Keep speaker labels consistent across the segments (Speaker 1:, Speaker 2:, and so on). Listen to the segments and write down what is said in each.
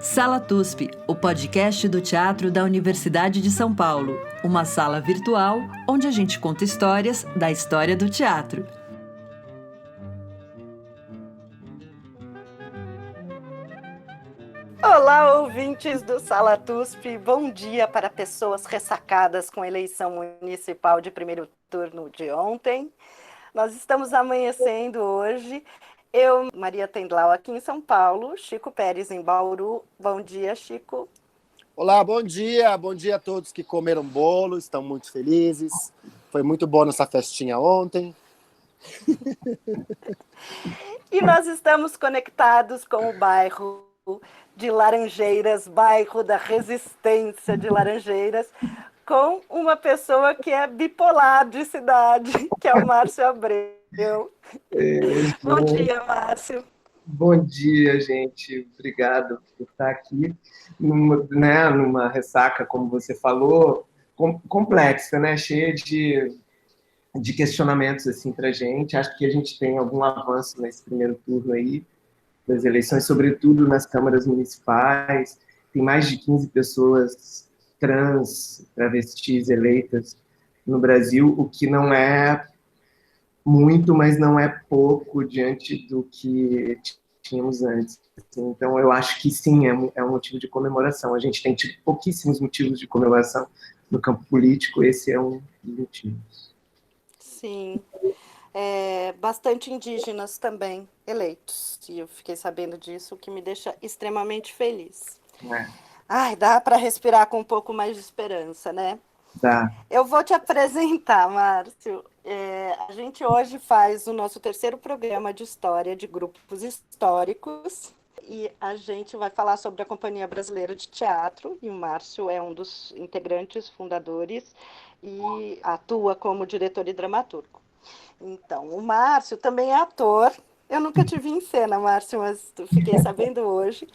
Speaker 1: Sala TUSP, o podcast do teatro da Universidade de São Paulo. Uma sala virtual onde a gente conta histórias da história do teatro.
Speaker 2: Olá, ouvintes do Sala TUSP. Bom dia para pessoas ressacadas com a eleição municipal de primeiro turno de ontem. Nós estamos amanhecendo hoje. Eu, Maria Tendlau, aqui em São Paulo, Chico Pérez em Bauru. Bom dia, Chico.
Speaker 3: Olá, bom dia a todos que comeram bolo, estão muito felizes. Foi muito bom nessa festinha ontem.
Speaker 2: E nós estamos conectados com o bairro de Laranjeiras, bairro da resistência de Laranjeiras, com uma pessoa que é bipolar de cidade, que é o Márcio Abreu. Bom dia, Márcio.
Speaker 4: Bom dia, gente. Obrigado por estar aqui numa ressaca, como você falou, complexa, né? Cheia de questionamentos assim, para a gente. Acho que a gente tem algum avanço nesse primeiro turno aí das eleições, sobretudo nas câmaras municipais. Tem mais de 15 pessoas trans, travestis eleitas no Brasil, o que não é muito, mas não é pouco diante do que tínhamos antes. Então, eu acho que sim, é um motivo de comemoração. A gente tem tido pouquíssimos motivos de comemoração no campo político, esse é um dos motivos.
Speaker 2: Sim, bastante indígenas também eleitos, e eu fiquei sabendo disso, o que me deixa extremamente feliz. Ai, dá para respirar com um pouco mais de esperança, né?
Speaker 4: Dá.
Speaker 2: Eu vou te apresentar, Márcio. A gente hoje faz o nosso terceiro programa de história de grupos históricos e a gente vai falar sobre a Companhia Brasileira de Teatro, e o Márcio é um dos integrantes fundadores e atua como diretor e dramaturgo. Então, o Márcio também é ator. Eu nunca te vi em cena, Márcio, mas fiquei sabendo hoje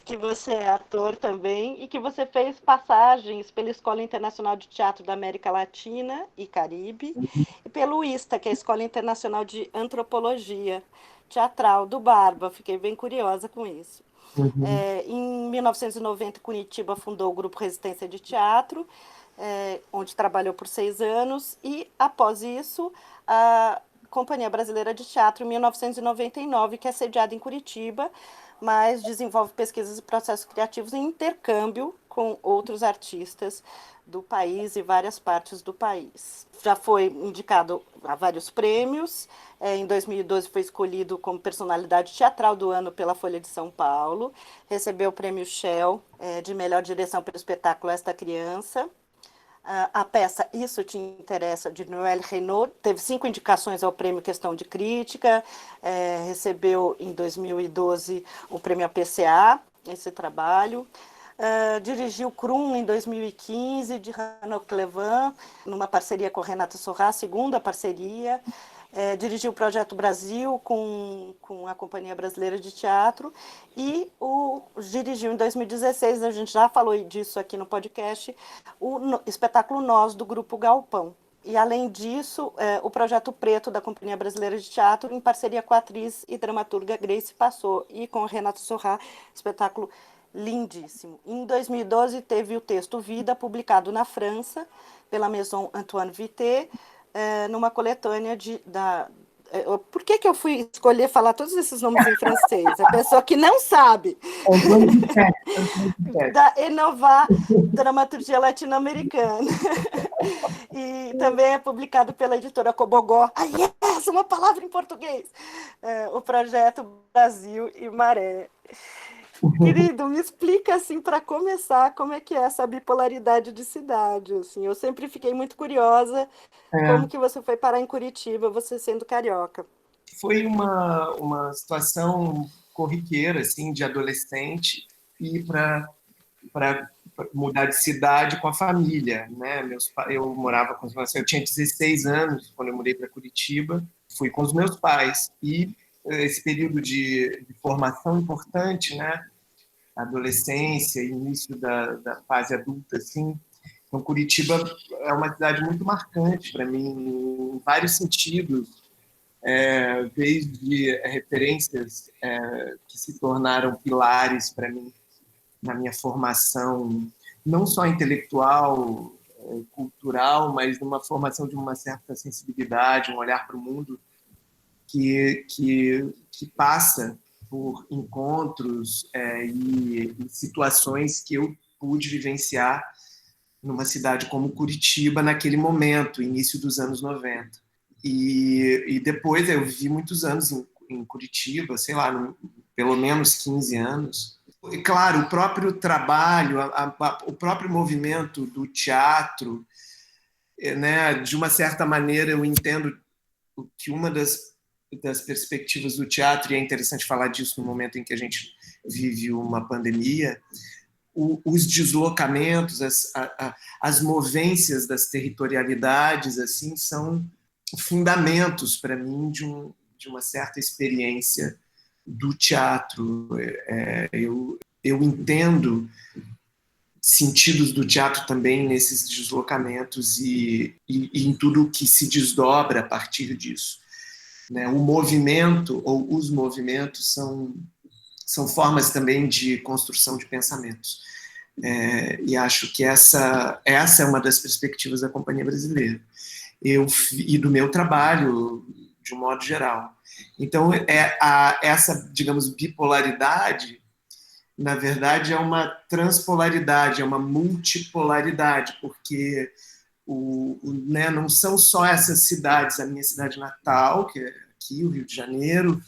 Speaker 2: que você é ator também e que você fez passagens pela Escola Internacional de Teatro da América Latina e Caribe e pelo ISTA, que é a Escola Internacional de Antropologia Teatral do Barba. Fiquei bem curiosa com isso. Em 1990, Curitiba fundou o Grupo Resistência de Teatro, onde trabalhou por 6 anos, e após isso, a Companhia Brasileira de Teatro, em 1999, que é sediada em Curitiba, mas desenvolve pesquisas e processos criativos em intercâmbio com outros artistas do país e várias partes do país. Já foi indicado a vários prêmios. Em 2012 foi escolhido como personalidade teatral do ano pela Folha de São Paulo. Recebeu o prêmio Shell de melhor direção pelo espetáculo Esta Criança. A peça Isso Te Interessa, de Noël Renaud, teve 5 indicações ao Prêmio Questão de Crítica, recebeu em 2012 o Prêmio APCA, esse trabalho. Dirigiu Krum em 2015, de Renaud Clevin, numa parceria com Renata Sorrá, segunda parceria. Dirigiu o Projeto Brasil com a Companhia Brasileira de Teatro e dirigiu em 2016, a gente já falou disso aqui no podcast, o espetáculo Nós, do Grupo Galpão. E, além disso, o Projeto Preto da Companhia Brasileira de Teatro, em parceria com a atriz e dramaturga Grace Passot e com Renata Sorrá, espetáculo lindíssimo. Em 2012, teve o texto Vida, publicado na França, pela Maison Antoine Vitté, numa coletânea por que eu fui escolher falar todos esses nomes em francês? A pessoa que não sabe. Da Enovar Dramaturgia Latino-Americana. E também é publicado pela editora Cobogó. Uma palavra em português. O projeto Brasil e Maré. Querido, me explica, assim, para começar, como é que é essa bipolaridade de cidade, assim. Eu sempre fiquei muito curiosa como que você foi parar em Curitiba, você sendo carioca.
Speaker 4: Foi uma situação corriqueira, assim, de adolescente, ir para mudar de cidade com a família, né? Eu morava com os meus, eu tinha 16 anos quando eu mudei para Curitiba, fui com os meus pais, e esse período de formação importante, né? Adolescência, início da fase adulta, assim. Então, Curitiba é uma cidade muito marcante para mim, em vários sentidos. desde referências que se tornaram pilares para mim na minha formação, não só intelectual, cultural, mas numa formação de uma certa sensibilidade, um olhar para o mundo que passa por encontros e situações que eu pude vivenciar numa cidade como Curitiba naquele momento, início dos anos 90. E depois eu vivi muitos anos em Curitiba, sei lá, pelo menos 15 anos. E, claro, o próprio trabalho, o próprio movimento do teatro, né, de uma certa maneira eu entendo que uma das perspectivas do teatro, e é interessante falar disso no momento em que a gente vive uma pandemia, os deslocamentos, as movências das territorialidades assim são fundamentos para mim de uma certa experiência do teatro. Eu entendo sentidos do teatro também nesses deslocamentos e em tudo que se desdobra a partir disso. Né? O movimento ou os movimentos são formas também de construção de pensamentos. E acho que essa é uma das perspectivas da Companhia Brasileira. E do meu trabalho, de um modo geral. Então, essa, digamos, bipolaridade, na verdade, é uma transpolaridade, é uma multipolaridade, porque né, não são só essas cidades, a minha cidade natal, que é aqui, o Rio de Janeiro,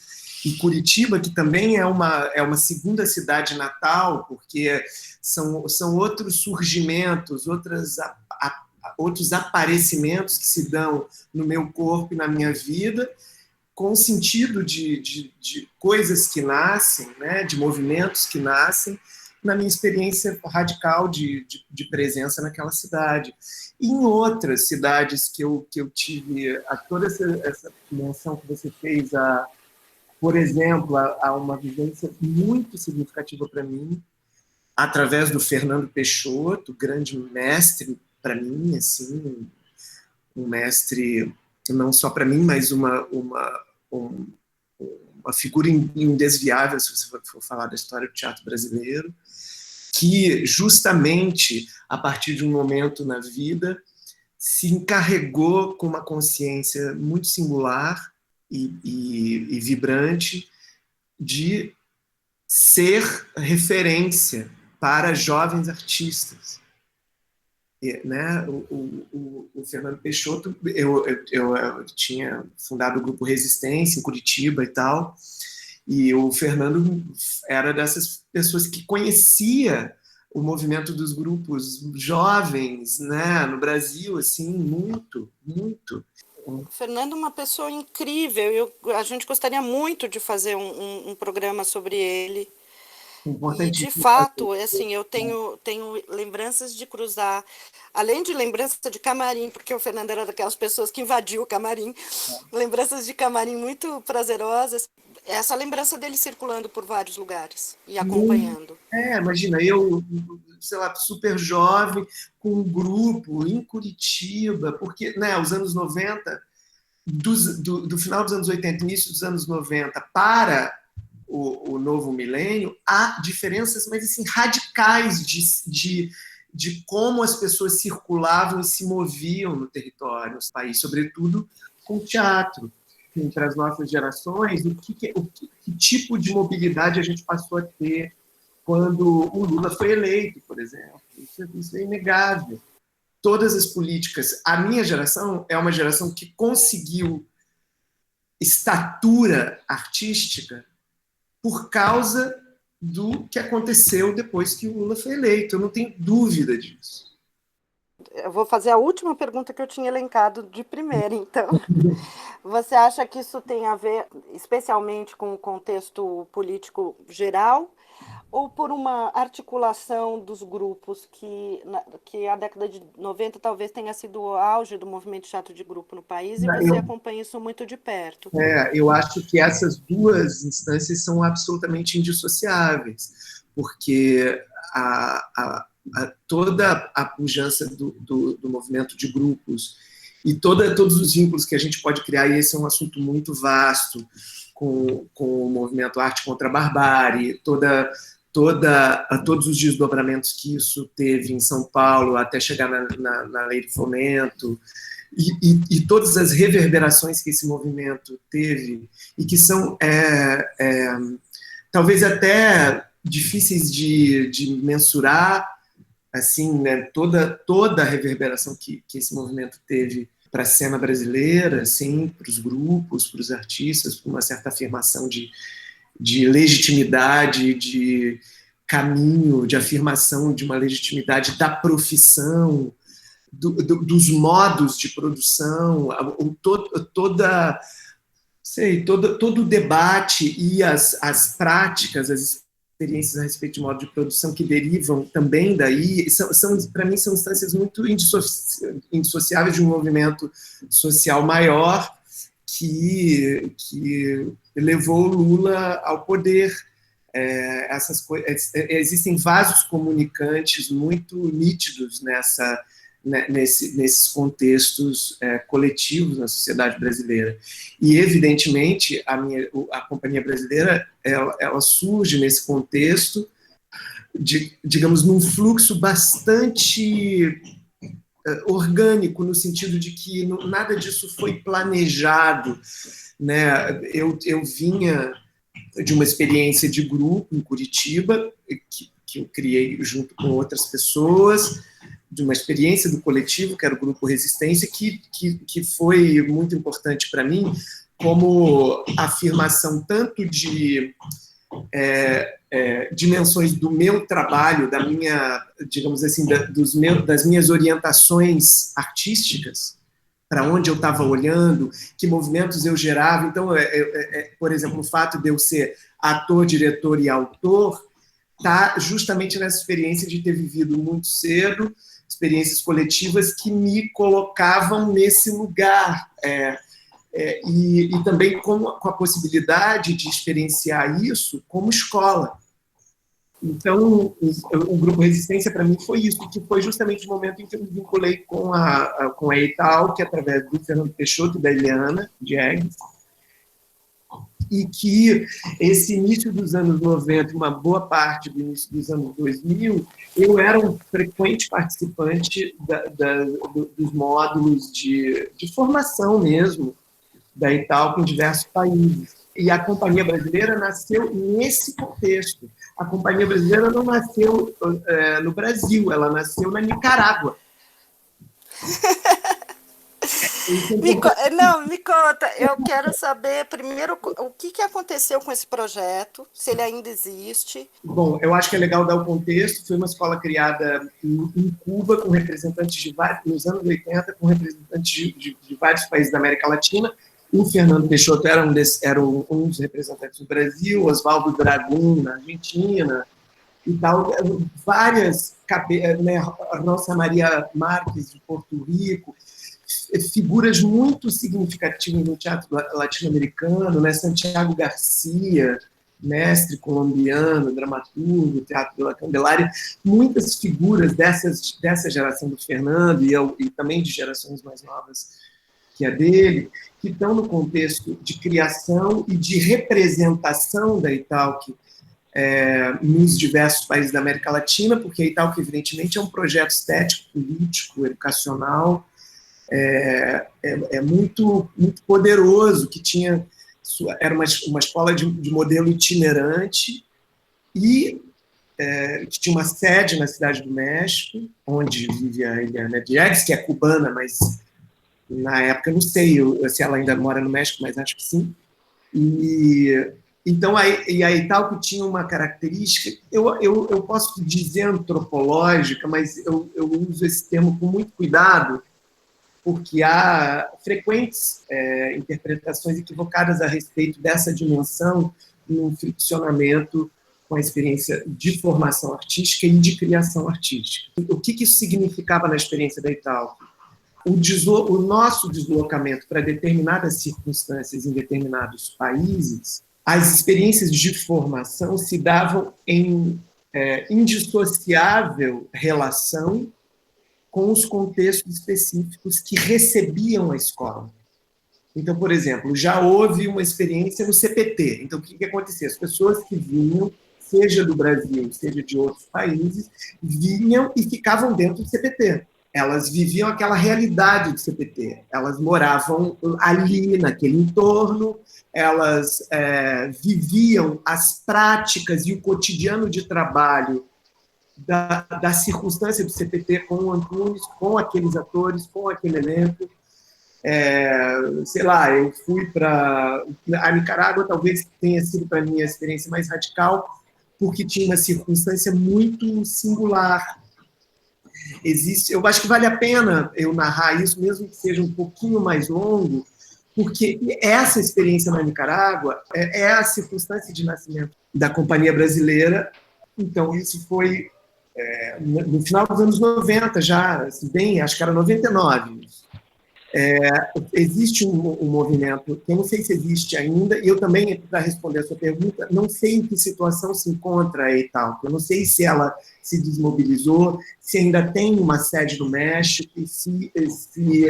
Speaker 4: e Curitiba, que também é uma segunda cidade natal, porque são outros surgimentos, outros aparecimentos que se dão no meu corpo e na minha vida, com o sentido de coisas que nascem, né, de movimentos que nascem, na minha experiência radical de presença naquela cidade. E em outras cidades que eu tive, toda essa menção que você fez, por exemplo, há uma vivência muito significativa para mim, através do Fernando Peixoto, grande mestre para mim, assim, um mestre não só para mim, mas uma figura indesviável, se você for falar da história do teatro brasileiro, que justamente, a partir de um momento na vida, se encarregou com uma consciência muito singular e vibrante de ser referência para jovens artistas. Né? O Fernando Peixoto, eu tinha fundado o Grupo Resistência em Curitiba e tal, e o Fernando era dessas pessoas que conhecia o movimento dos grupos jovens, né, no Brasil, assim, muito, muito.
Speaker 2: O Fernando é uma pessoa incrível, a gente gostaria muito de fazer um programa sobre ele. E, de fato, assim, eu tenho lembranças de cruzar, além de lembrança de camarim, porque o Fernando era daquelas pessoas que invadiu o camarim, lembranças de camarim muito prazerosas. Essa lembrança dele circulando por vários lugares e acompanhando.
Speaker 4: Imagina, eu, sei lá, super jovem, com um grupo em Curitiba, porque, né, os anos 90, do final dos anos 80, início dos anos 90, para o novo milênio, há diferenças, mas assim, radicais de como as pessoas circulavam e se moviam no território, no país, sobretudo com o teatro. Para as nossas gerações, que tipo de mobilidade a gente passou a ter quando o Lula foi eleito, por exemplo. Isso é inegável. Todas as políticas. A minha geração é uma geração que conseguiu estatura artística por causa do que aconteceu depois que o Lula foi eleito. Eu não tenho dúvida disso.
Speaker 2: Eu vou fazer a última pergunta que eu tinha elencado de primeira, então. Você acha que isso tem a ver especialmente com o contexto político geral ou por uma articulação dos grupos que a década de 90 talvez tenha sido o auge do movimento teatro de grupo no país e você acompanha isso muito de perto?
Speaker 4: Eu acho que essas duas instâncias são absolutamente indissociáveis, porque toda a pujança do movimento de grupos e todos os vínculos que a gente pode criar, e esse é um assunto muito vasto, com o movimento Arte contra a Barbárie, todos os desdobramentos que isso teve em São Paulo, até chegar na Lei de Fomento, e todas as reverberações que esse movimento teve, e que são talvez até difíceis de mensurar, assim, né, toda a reverberação que esse movimento teve para a cena brasileira, assim, para os grupos, para os artistas, para uma certa afirmação de legitimidade, de caminho, de afirmação de uma legitimidade da profissão, dos modos de produção, todo o debate e as práticas, as experiências a respeito de modo de produção que derivam também daí, para mim, são instâncias muito indissociáveis de um movimento social maior que levou Lula ao poder. Existem vasos comunicantes muito nítidos nesses contextos coletivos na sociedade brasileira. E, evidentemente, a Companhia Brasileira ela surge nesse contexto, digamos, num fluxo bastante orgânico, no sentido de que nada disso foi planejado, né? Eu vinha de uma experiência de grupo em Curitiba, que eu criei junto com outras pessoas, de uma experiência do coletivo, que era o Grupo Resistência, que foi muito importante para mim, como afirmação tanto de dimensões do meu trabalho, da minha, digamos assim, das minhas orientações artísticas, para onde eu estava olhando, que movimentos eu gerava. Então, por exemplo, o fato de eu ser ator, diretor e autor está justamente nessa experiência de ter vivido muito cedo, experiências coletivas que me colocavam nesse lugar, e também com a possibilidade de experienciar isso como escola. Então, o Grupo Resistência, para mim, foi isso, que foi justamente o momento em que eu me vinculei com a EITAL, que através do Fernando Peixoto e da Eliana Diegues, e que esse início dos anos 90, uma boa parte do início dos anos 2000, eu era um frequente participante dos módulos de formação mesmo da EITAL em diversos países. E a Companhia Brasileira nasceu nesse contexto. A Companhia Brasileira não nasceu no Brasil, ela nasceu na Nicarágua.
Speaker 2: Me conta, eu quero saber primeiro o que aconteceu com esse projeto, se ele ainda existe.
Speaker 4: Bom, eu acho que é legal dar o contexto. Foi uma escola criada em Cuba, com representantes de vários, nos anos 80, com representantes de vários países da América Latina. O Fernando Peixoto era um dos representantes do Brasil, Oswaldo Dragum, na Argentina, e tal. Várias, né, Rosa Maria Marques, de Porto Rico, figuras muito significativas no teatro latino-americano, né? Santiago Garcia, mestre colombiano, dramaturgo, teatro de La Candelaria, muitas figuras dessa geração do Fernando e também de gerações mais novas que a dele, que estão no contexto de criação e de representação da Italc nos diversos países da América Latina, porque a Italc, evidentemente, é um projeto estético, político, educacional, muito, muito poderoso, que era uma escola de modelo itinerante e que tinha uma sede na Cidade do México, onde vive a Eliana Diegues, que é cubana, mas na época, não sei se ela ainda mora no México, mas acho que sim. Então, a Italc tinha uma característica, eu posso dizer antropológica, mas eu uso esse termo com muito cuidado, porque há frequentes interpretações equivocadas a respeito dessa dimensão no friccionamento com a experiência de formação artística e de criação artística. O que isso significava na experiência da Italc? O nosso deslocamento para determinadas circunstâncias em determinados países, as experiências de formação se davam em indissociável relação com os contextos específicos que recebiam a escola. Então, por exemplo, já houve uma experiência no CPT. Então, o que acontecia? As pessoas que vinham, seja do Brasil, seja de outros países, vinham e ficavam dentro do CPT. Elas viviam aquela realidade do CPT. Elas moravam ali, naquele entorno, elas viviam as práticas e o cotidiano de trabalho da circunstância do CPT com o Antunes, com aqueles atores, com aquele elenco. Sei lá, eu fui para a Nicarágua, talvez tenha sido para mim a experiência mais radical, porque tinha uma circunstância muito singular. Eu acho que vale a pena eu narrar isso, mesmo que seja um pouquinho mais longo, porque essa experiência na Nicarágua é a circunstância de nascimento da Companhia Brasileira. Então, isso foi no final dos anos 90, já, bem, acho que era 99. Existe um movimento, que eu não sei se existe ainda, e eu também, para responder a sua pergunta, não sei em que situação se encontra a EITAL. Eu não sei se ela se desmobilizou, se ainda tem uma sede no México, se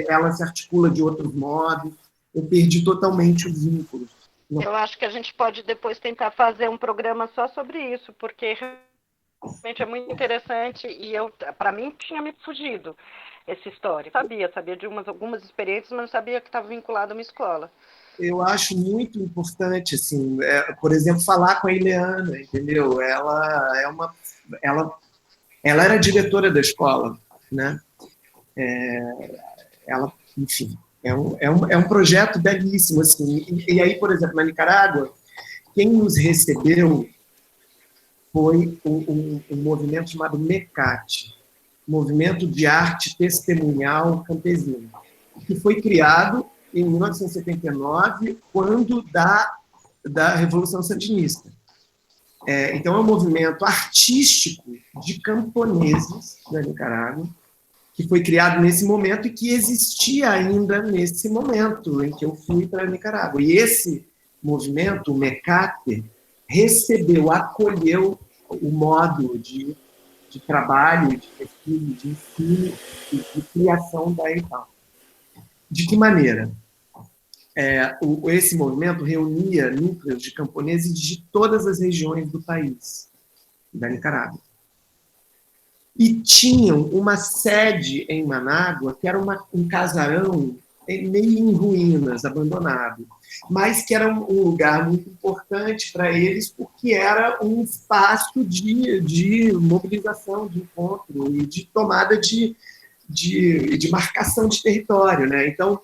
Speaker 4: ela se articula de outros modos. Eu perdi totalmente o vínculo.
Speaker 2: Eu acho que a gente pode depois tentar fazer um programa só sobre isso, porque realmente é muito interessante e para mim, tinha me fugido essa história. Sabia de algumas experiências, mas não sabia que estava vinculado a uma escola.
Speaker 4: Eu acho muito importante, assim, por exemplo, falar com a Ileana, entendeu? Ela era diretora da escola, né? Ela, enfim, é um projeto belíssimo, assim. E aí, por exemplo, na Nicarágua, quem nos recebeu foi um movimento chamado MECAT, Movimento de Arte Testemunhal Campesino, que foi criado em 1979, quando da Revolução Sandinista. Então, é um movimento artístico de camponeses da Nicarágua, que foi criado nesse momento e que existia ainda nesse momento em que eu fui para a Nicarágua. E esse movimento, o MECAT, acolheu o modo de trabalho, de pesquisa, de ensino e de criação da EITAL. De que maneira? Esse movimento reunia núcleos de camponeses de todas as regiões do país, da Nicarágua. E tinham uma sede em Manágua, que era um casarão meio em ruínas, abandonado, mas que era um lugar muito importante para eles, porque era um espaço de mobilização, de encontro e de tomada de marcação de território, né? Então,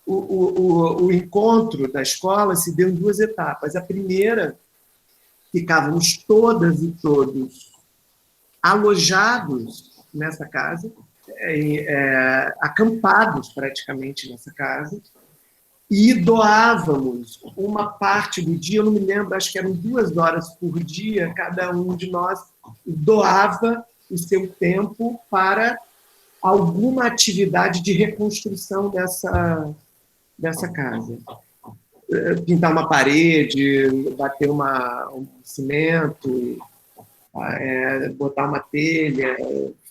Speaker 4: o encontro da escola se deu em duas etapas. A primeira, ficávamos todas e todos alojados nessa casa, acampados praticamente nessa casa, e doávamos uma parte do dia, eu não me lembro, acho que eram 2 horas por dia, cada um de nós doava o seu tempo para alguma atividade de reconstrução dessa casa. Pintar uma parede, bater um cimento, botar uma telha,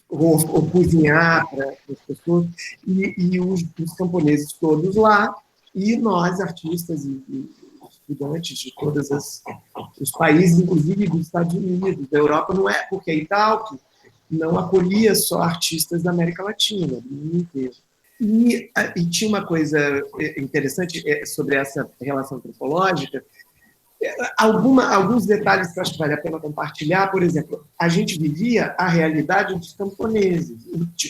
Speaker 4: ou cozinhar para as pessoas, e os camponeses todos lá, e nós, artistas e estudantes de todos os países, inclusive dos Estados Unidos, da Europa, não é, porque a Italki não acolhia só artistas da América Latina, do mundo inteiro. E tinha uma coisa interessante sobre essa relação antropológica, alguns detalhes que eu acho que vale a pena compartilhar. Por exemplo, a gente vivia a realidade dos camponeses,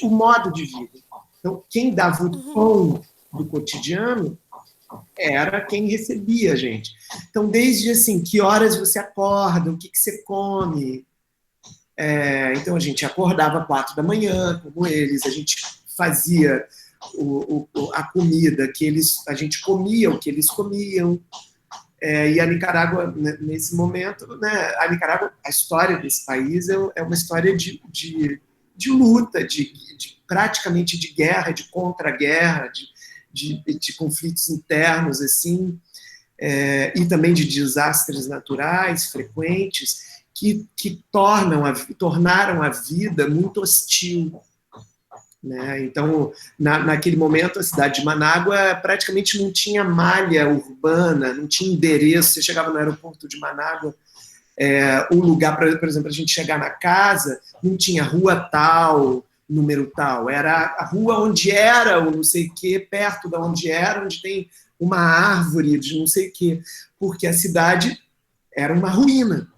Speaker 4: o modo de vida. Então, quem dava o tom do cotidiano era quem recebia a gente. Então, desde assim, que horas você acorda, o que você come. Então, a gente acordava 4 da manhã, como eles, a gente fazia a comida a gente comia o que eles comiam. E a Nicarágua, nesse momento, né, a história desse país é uma história de luta, praticamente de guerra, de contra-guerra, de conflitos internos, assim, e também de desastres naturais frequentes que tornaram a vida muito hostil. né? Então, naquele momento, a cidade de Manágua praticamente não tinha malha urbana, não tinha endereço. Você chegava no aeroporto de Manágua, o lugar, por exemplo, a gente chegar na casa, não tinha rua tal, número tal. Era a rua onde era o não sei o quê, perto da onde era, onde tem uma árvore de não sei o quê, porque a cidade era uma ruína.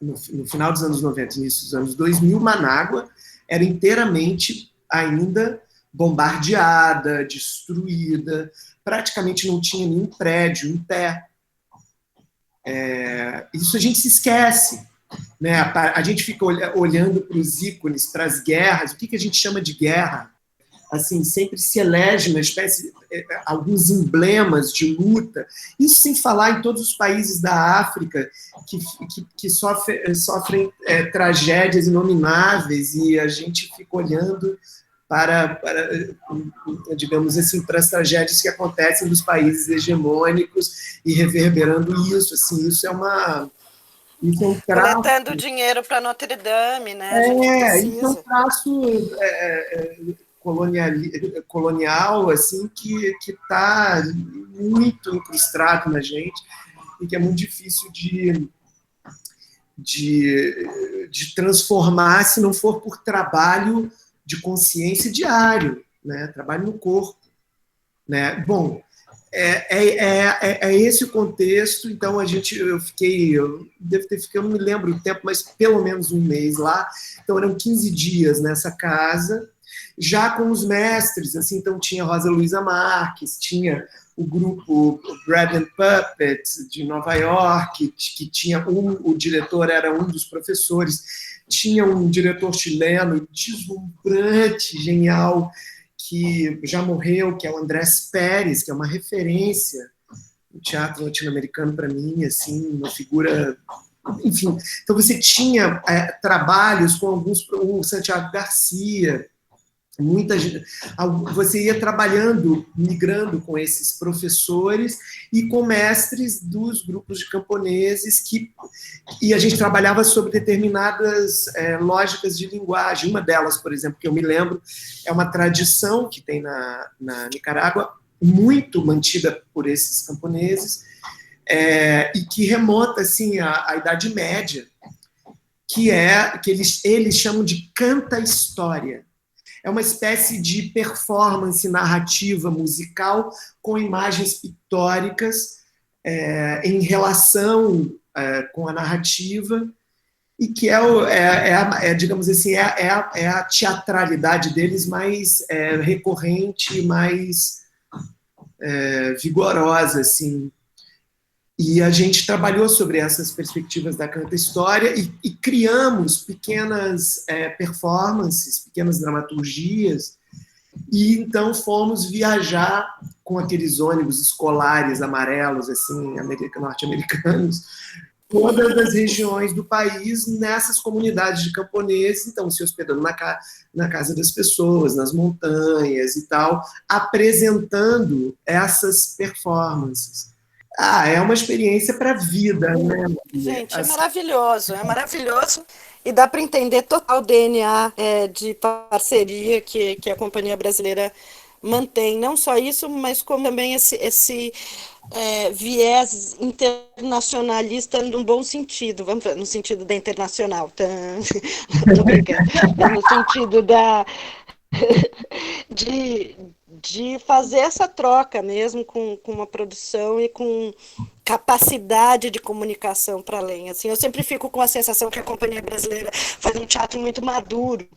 Speaker 4: No final dos anos 90, início dos anos 2000, Manágua era inteiramente ainda bombardeada, destruída, praticamente não tinha nenhum prédio em pé. Isso a gente se esquece, né? A gente fica olhando para os ícones, para as guerras. O que a gente chama de guerra? Assim, sempre se elege uma espécie, alguns emblemas de luta. Isso sem falar em todos os países da África que sofrem tragédias inomináveis, e a gente fica olhando para, digamos assim, para as tragédias que acontecem nos países hegemônicos e reverberando isso. Assim, isso é um traço.
Speaker 2: Coletando dinheiro para Notre Dame, né? A gente precisa.
Speaker 4: Isso é um traço colonial, assim, que está muito incrustado na gente e que é muito difícil de transformar se não for por trabalho de consciência diário, né? Trabalho no corpo, né? Bom, é esse o contexto. Então eu devo ter ficado, não me lembro o tempo, mas pelo menos um mês lá. Então eram 15 dias nessa casa, já com os mestres, assim. Então tinha Rosa Luisa Marques, tinha o grupo Bread and Puppets de Nova York, que tinha o diretor era um dos professores, tinha um diretor chileno deslumbrante, genial, que já morreu, que é o Andrés Pérez, que é uma referência no teatro latino-americano para mim, assim, uma figura, enfim. Então você tinha trabalhos com o Santiago Garcia, muita gente, você ia trabalhando, migrando com esses professores e com mestres dos grupos de camponeses, e a gente trabalhava sobre determinadas lógicas de linguagem. Uma delas, por exemplo, que eu me lembro, é uma tradição que tem na Nicarágua, muito mantida por esses camponeses, e que remonta assim, à Idade Média, que eles chamam de canta-história. É uma espécie de performance narrativa musical com imagens pictóricas em relação com a narrativa, e que digamos assim, é a teatralidade deles mais recorrente, mais vigorosa, assim. E a gente trabalhou sobre essas perspectivas da canta-história e criamos pequenas performances, pequenas dramaturgias, e então fomos viajar com aqueles ônibus escolares amarelos, assim, norte-americanos, todas as regiões do país, nessas comunidades de camponeses, então se hospedando na casa das pessoas, nas montanhas e tal, apresentando essas performances. É uma experiência para a vida, né?
Speaker 2: Gente, é maravilhoso. E dá para entender total o DNA de parceria que a Companhia Brasileira mantém. Não só isso, mas como também esse viés internacionalista num bom sentido, no sentido da internacional. Tô brincando. No sentido de fazer essa troca mesmo com uma produção e com capacidade de comunicação para além. Assim, eu sempre fico com a sensação que a Companhia Brasileira faz um teatro muito maduro,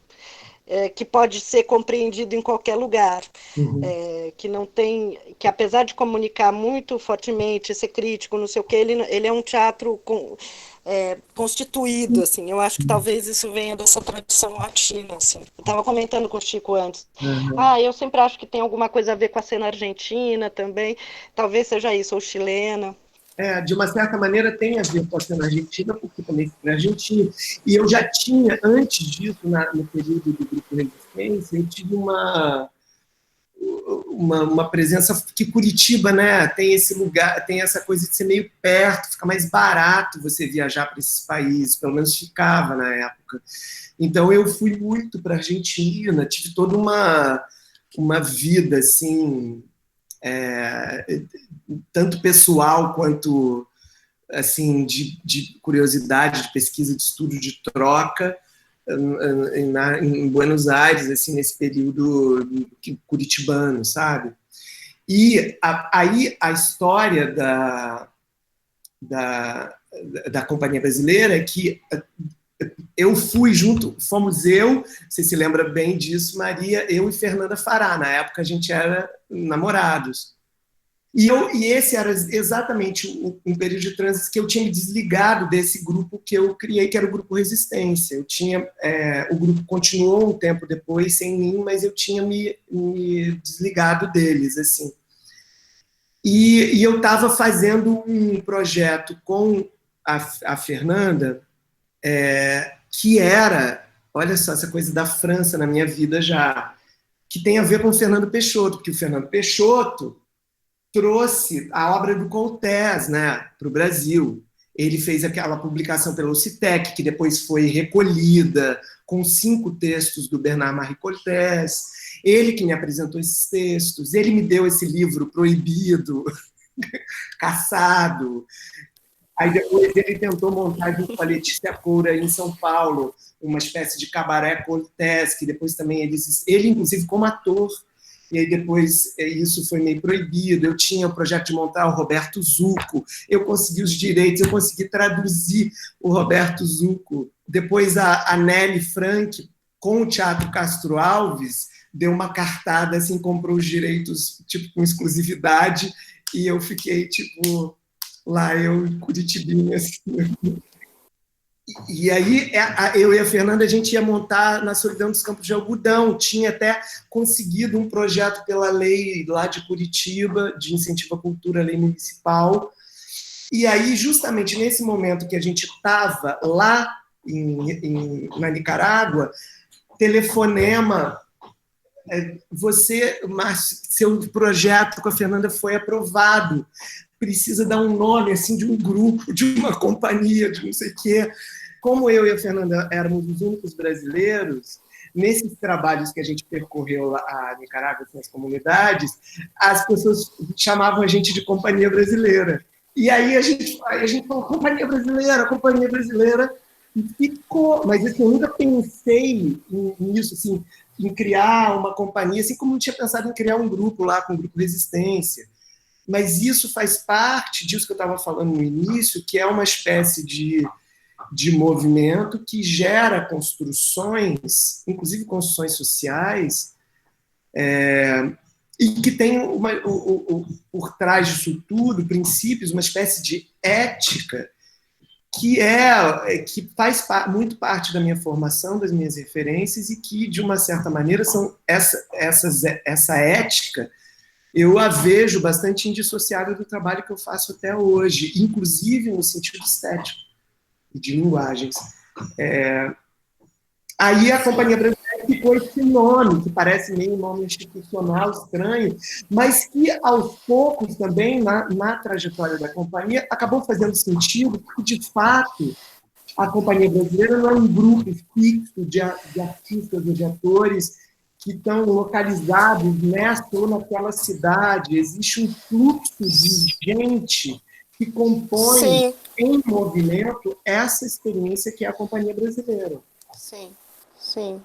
Speaker 2: que pode ser compreendido em qualquer lugar, que não tem, que apesar de comunicar muito fortemente, ser crítico, não sei o que, ele é um teatro constituído, assim. Eu acho que talvez isso venha dessa tradição latina, assim. Eu estava comentando com o Chico antes. Eu sempre acho que tem alguma coisa a ver com a cena argentina também, talvez seja isso, ou chilena.
Speaker 4: De uma certa maneira tem a ver com a cena argentina, porque também fui argentino. E eu já tinha, antes disso, no período do Grupo Resistência, eu tive uma presença que Curitiba, né, tem esse lugar, tem essa coisa de ser meio perto, fica mais barato você viajar para esses países, pelo menos ficava na época. Então eu fui muito para a Argentina, tive toda uma vida assim, tanto pessoal quanto assim de curiosidade, de pesquisa, de estudo, de troca em Buenos Aires, assim, nesse período curitibano, sabe? E aí a história da Companhia Brasileira é que eu fui junto, fomos eu, você se lembra bem disso, Maria, eu e Fernanda Fará, na época a gente era namorados. E esse era exatamente um período de transição que eu tinha me desligado desse grupo que eu criei, que era o Grupo Resistência. Eu tinha, o grupo continuou um tempo depois sem mim, mas eu tinha me desligado deles, assim. E eu estava fazendo um projeto com a Fernanda, que era, olha só, essa coisa da França na minha vida já, que tem a ver com o Fernando Peixoto, porque o Fernando Peixoto trouxe a obra do Cortés, né, para o Brasil. Ele fez aquela publicação pela Ocitec, que depois foi recolhida, com 5 textos do Bernard-Marie Cortés. Ele que me apresentou esses textos, ele me deu esse livro proibido, caçado. Aí depois ele tentou montar junto com a Letícia Coura em São Paulo uma espécie de cabaré Cortés, que depois também ele inclusive como ator. E aí depois isso foi meio proibido. Eu tinha o projeto de montar o Roberto Zucco, eu consegui os direitos, eu consegui traduzir o Roberto Zucco. Depois a Nelly Frank, com o Teatro Castro Alves, deu uma cartada, assim, comprou os direitos tipo, com exclusividade, e eu fiquei, tipo, lá, eu em Curitibinha, assim. E aí, eu e a Fernanda, a gente ia montar na Solidão dos Campos de Algodão, tinha até conseguido um projeto pela lei lá de Curitiba, de incentivo à cultura, lei municipal, e aí, justamente nesse momento que a gente estava lá na Nicarágua, telefonema, seu projeto com a Fernanda foi aprovado, precisa dar um nome assim, de um grupo, de uma companhia, de não sei o quê. Como eu e a Fernanda éramos os únicos brasileiros, nesses trabalhos que a gente percorreu a Nicarágua, nas comunidades, as pessoas chamavam a gente de Companhia Brasileira. E aí a gente falou, Companhia Brasileira, e ficou. Mas assim, eu nunca pensei nisso, assim, em criar uma companhia, assim como eu tinha pensado em criar um grupo lá, com o Grupo Resistência. Mas isso faz parte disso que eu estava falando no início, que é uma espécie de movimento que gera construções, inclusive construções sociais, e que tem por trás disso tudo princípios, uma espécie de ética que faz muito parte da minha formação, das minhas referências, e que, de uma certa maneira, são essa ética eu a vejo bastante indissociável do trabalho que eu faço até hoje, inclusive no sentido estético e de linguagens. Aí a Companhia Brasileira ficou esse nome, que parece meio um nome institucional estranho, mas que, aos poucos, também, na trajetória da companhia, acabou fazendo sentido, porque, de fato, a Companhia Brasileira não é um grupo fixo de artistas ou de atores que estão localizados nessa ou naquela cidade. Existe um fluxo de gente que compõe Sim. em movimento essa experiência que é a Companhia Brasileira.
Speaker 2: Sim, sim.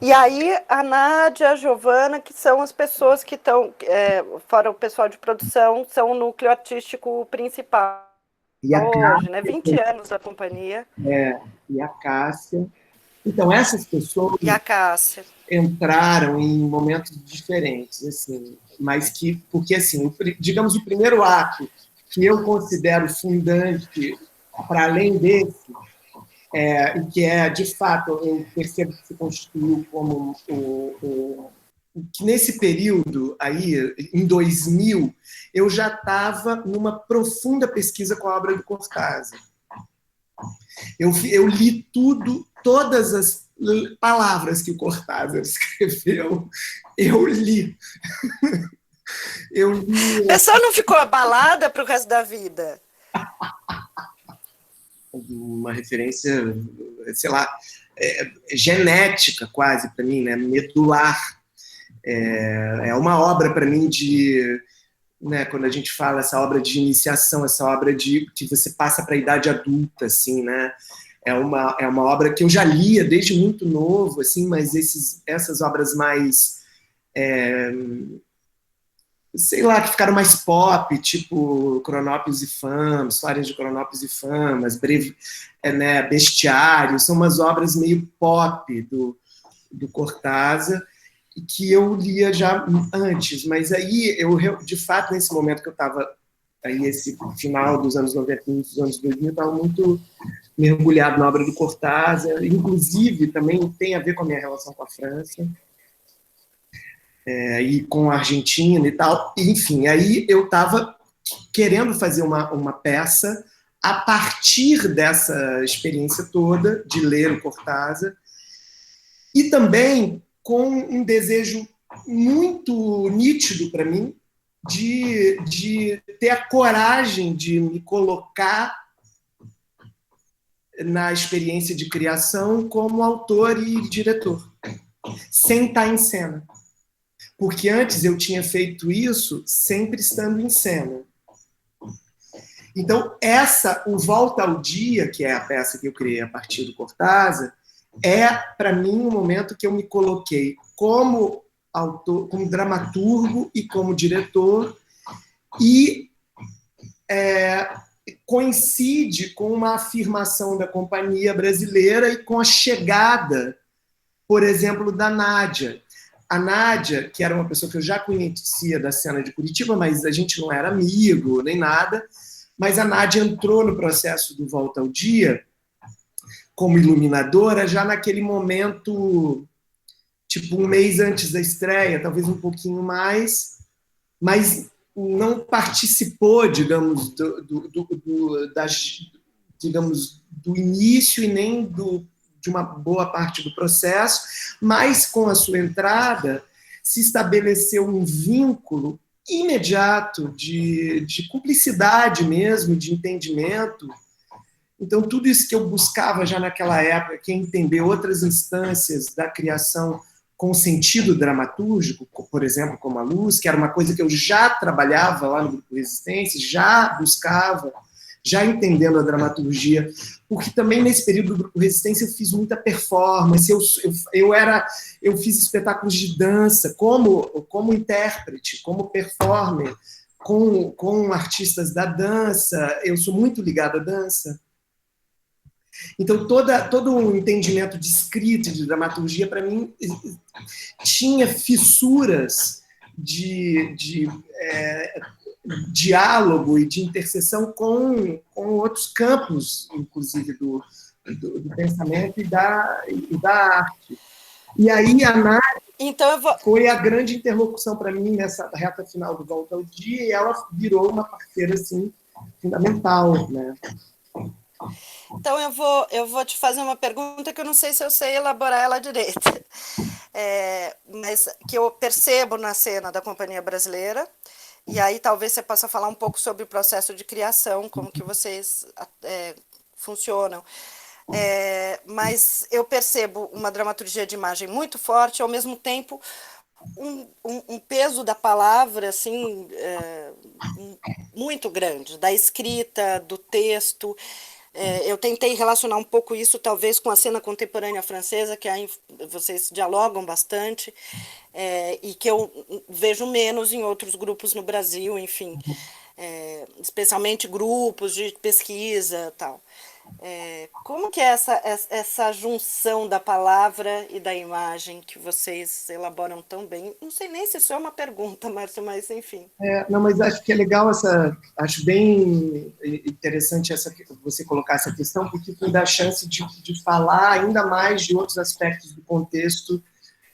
Speaker 2: E aí, a Nádia, a Giovana, que são as pessoas que estão, fora o pessoal de produção, são o núcleo artístico principal
Speaker 4: e a
Speaker 2: hoje,
Speaker 4: Cássia,
Speaker 2: né? 20 anos da companhia.
Speaker 4: E a Cássia. Então, essas pessoas
Speaker 2: e a Cássia
Speaker 4: entraram em momentos diferentes, assim, mas que, porque, assim, digamos, o primeiro ato que eu considero fundante, para além desse, e que de fato, eu percebo que se constituiu como que nesse período aí, em 2000, eu já estava numa profunda pesquisa com a obra do Cortázar. Eu li todas as palavras que o Cortázar escreveu, eu li. Eu li.
Speaker 2: A pessoa não ficou abalada para o resto da vida?
Speaker 4: Uma referência, sei lá, genética quase para mim, né? Medular. É uma obra para mim de, né, quando a gente fala essa obra de iniciação, essa obra de que você passa para a idade adulta, assim, né? É uma obra que eu já lia desde muito novo, assim, mas essas obras mais, sei lá, que ficaram mais pop, tipo Cronópolis e Fama, Histórias de Cronópolis e Fama, né, Bestiário, são umas obras meio pop do Cortázar, que eu lia já antes, mas aí eu, de fato, nesse momento que eu estava, aí esse final dos anos 90, dos anos 2000, eu estava muito mergulhado na obra do Cortázar, inclusive também tem a ver com a minha relação com a França, e com a Argentina e tal, enfim, aí eu estava querendo fazer uma peça a partir dessa experiência toda de ler o Cortázar, e também com um desejo muito nítido para mim de ter a coragem de me colocar na experiência de criação como autor e diretor, sem estar em cena. Porque antes eu tinha feito isso sempre estando em cena. Então, o Volta ao Dia, que é a peça que eu criei a partir do Cortázar, é, para mim, um momento que eu me coloquei como autor, como dramaturgo e como diretor, e coincide com uma afirmação da companhia brasileira e com a chegada, por exemplo, da Nádia. A Nádia, que era uma pessoa que eu já conhecia da cena de Curitiba, mas a gente não era amigo nem nada, mas a Nádia entrou no processo do Volta ao Dia como iluminadora já naquele momento, tipo um mês antes da estreia, talvez um pouquinho mais, mas não participou, digamos, do início e nem de uma boa parte do processo, mas com a sua entrada se estabeleceu um vínculo imediato de cumplicidade mesmo, de entendimento. Então, tudo isso que eu buscava já naquela época, que é entender outras instâncias da criação com sentido dramatúrgico, por exemplo, como a luz, que era uma coisa que eu já trabalhava lá no Grupo Resistência, já buscava, já entendendo a dramaturgia, porque também nesse período do Grupo Resistência eu fiz muita performance, eu fiz espetáculos de dança como intérprete, como performer, com artistas da dança, eu sou muito ligado à dança. Então, todo o entendimento de escrita e de dramaturgia, para mim, tinha fissuras de diálogo e de interseção com outros campos, inclusive, do pensamento e da arte. E aí, a Nádia foi a grande interlocução para mim nessa reta final do Volta ao Dia, e ela virou uma parceira assim, fundamental, né?
Speaker 2: Então, eu vou te fazer uma pergunta que eu não sei se eu sei elaborar ela direito, mas que eu percebo na cena da Companhia Brasileira, e aí talvez você possa falar um pouco sobre o processo de criação, como que vocês funcionam. Mas eu percebo uma dramaturgia de imagem muito forte, ao mesmo tempo um peso da palavra assim, muito grande, da escrita, do texto. Eu tentei relacionar um pouco isso, talvez, com a cena contemporânea francesa, que aí vocês dialogam bastante, e que eu vejo menos em outros grupos no Brasil, enfim, especialmente grupos de pesquisa e tal. Como que é essa junção da palavra e da imagem que vocês elaboram tão bem? Não sei nem se isso é uma pergunta, Márcio, mas enfim.
Speaker 4: Não, mas acho que é legal acho bem interessante você colocar essa questão, porque me dá a chance de falar ainda mais de outros aspectos do contexto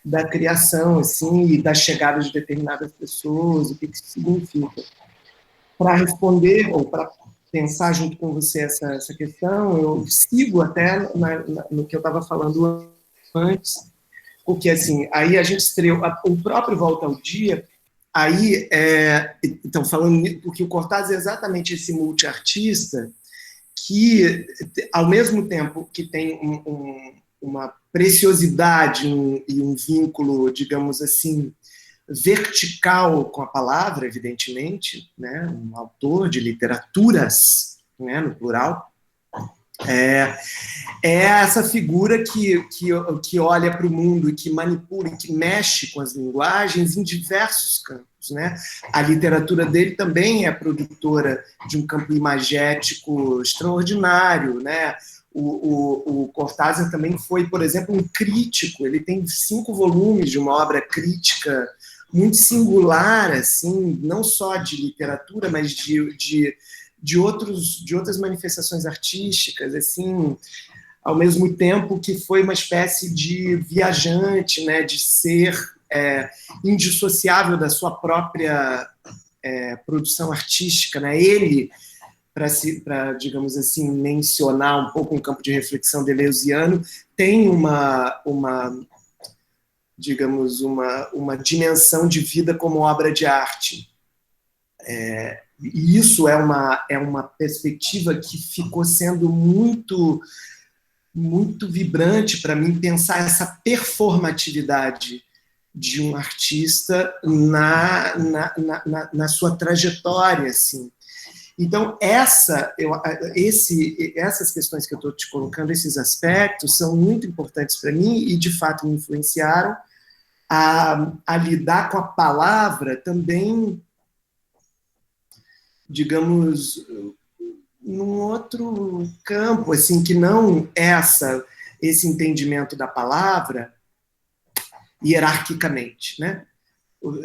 Speaker 4: da criação, assim, e da chegada de determinadas pessoas, o que isso significa. Para responder, ou para pensar junto com você essa questão, eu sigo até no que eu estava falando antes, porque assim, aí a gente estreou o próprio Volta ao Dia, aí, então, falando, porque o Cortázar é exatamente esse multiartista que, ao mesmo tempo que tem uma preciosidade e um vínculo, digamos assim, vertical com a palavra, evidentemente, né, um autor de literaturas, né, no plural, é essa figura que olha para o mundo e que manipula e que mexe com as linguagens em diversos campos, né? A literatura dele também é produtora de um campo imagético extraordinário, né? O Cortázar também foi, por exemplo, um crítico. Ele tem 5 volumes de uma obra crítica muito singular, assim, não só de literatura, mas de outras manifestações artísticas, assim, ao mesmo tempo que foi uma espécie de viajante, né, de ser indissociável da sua própria produção artística, né? Ele, para, digamos assim, mencionar um pouco um campo de reflexão deleuziano, tem digamos, uma dimensão de vida como obra de arte. E isso é uma perspectiva que ficou sendo muito, muito vibrante para mim, pensar essa performatividade de um artista na sua trajetória, assim. Então, essas questões que eu estou te colocando, esses aspectos, são muito importantes para mim e, de fato, me influenciaram a lidar com a palavra também, digamos, num outro campo, assim, que não esse entendimento da palavra hierarquicamente, né?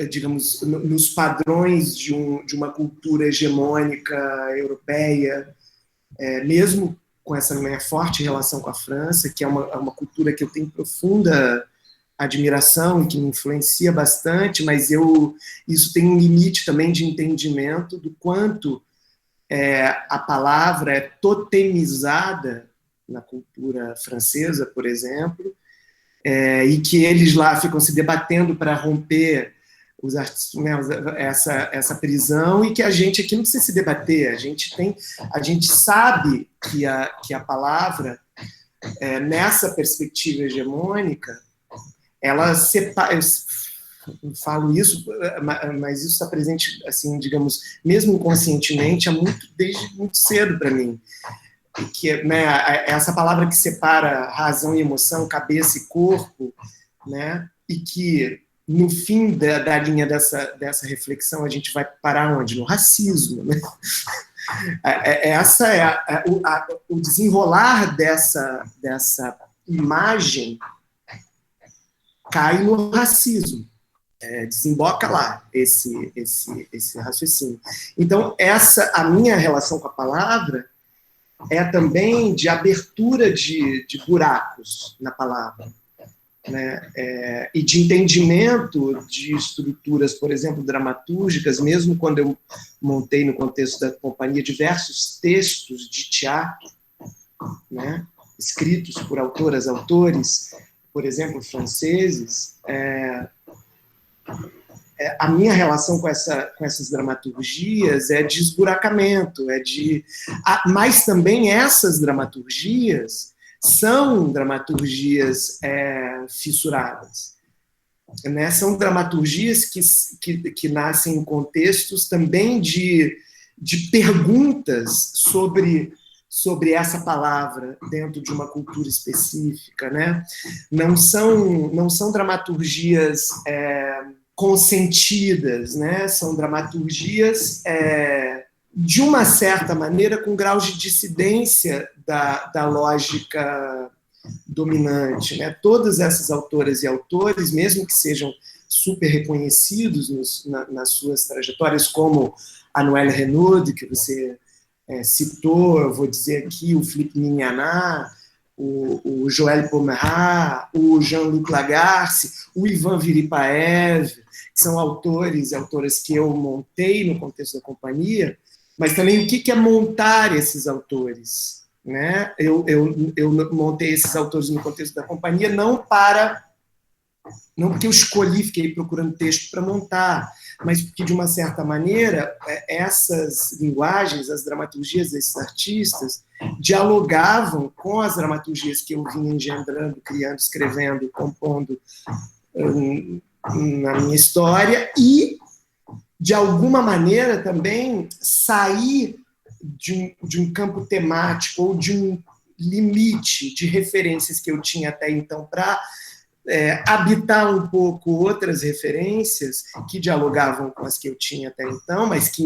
Speaker 4: Digamos, nos padrões de uma cultura hegemônica europeia, mesmo com essa minha forte relação com a França, que é uma cultura que eu tenho profunda admiração e que me influencia bastante, mas isso tem um limite também de entendimento do quanto a palavra é totemizada na cultura francesa, por exemplo, e que eles lá ficam se debatendo para romper os artistas, né, essa prisão, e que a gente aqui não precisa se debater, a gente sabe que a palavra, nessa perspectiva hegemônica, ela separa. Eu falo isso, mas isso está presente, assim, digamos, mesmo inconscientemente, desde muito cedo para mim. Que, né, essa palavra que separa razão e emoção, cabeça e corpo, né, e que, no fim da linha dessa reflexão, a gente vai parar onde? No racismo. Né? O desenrolar dessa imagem cai no racismo. Desemboca lá esse raciocínio. Então, a minha relação com a palavra é também de abertura de buracos na palavra, né? E de entendimento de estruturas, por exemplo, dramatúrgicas, mesmo quando eu montei no contexto da companhia diversos textos de teatro, né? Escritos por autoras, autores, por exemplo, franceses, a minha relação com essas dramaturgias é de esburacamento, mas também essas dramaturgias são dramaturgias fissuradas, né? São dramaturgias que nascem em contextos também de perguntas sobre essa palavra dentro de uma cultura específica, né? Não são dramaturgias consentidas, né? São dramaturgias de uma certa maneira com graus de dissidência da lógica dominante, né? Todas essas autoras e autores, mesmo que sejam super reconhecidos nas suas trajetórias, como a Noëlle Renaud, que você citou, eu vou dizer aqui, o Philippe Mignonat, o Joël Pomerat, o Jean-Luc Lagarce, o Ivan Viripaev, que são autores e autoras que eu montei no contexto da companhia, mas também o que é montar esses autores, né? Eu montei esses autores no contexto da companhia, não porque eu escolhi, fiquei procurando texto para montar, mas porque, de uma certa maneira, essas linguagens, as dramaturgias desses artistas, dialogavam com as dramaturgias que eu vinha engendrando, criando, escrevendo, compondo na minha história, e, de alguma maneira, também sair de um campo temático ou de um limite de referências que eu tinha até então para habitar um pouco outras referências que dialogavam com as que eu tinha até então, mas que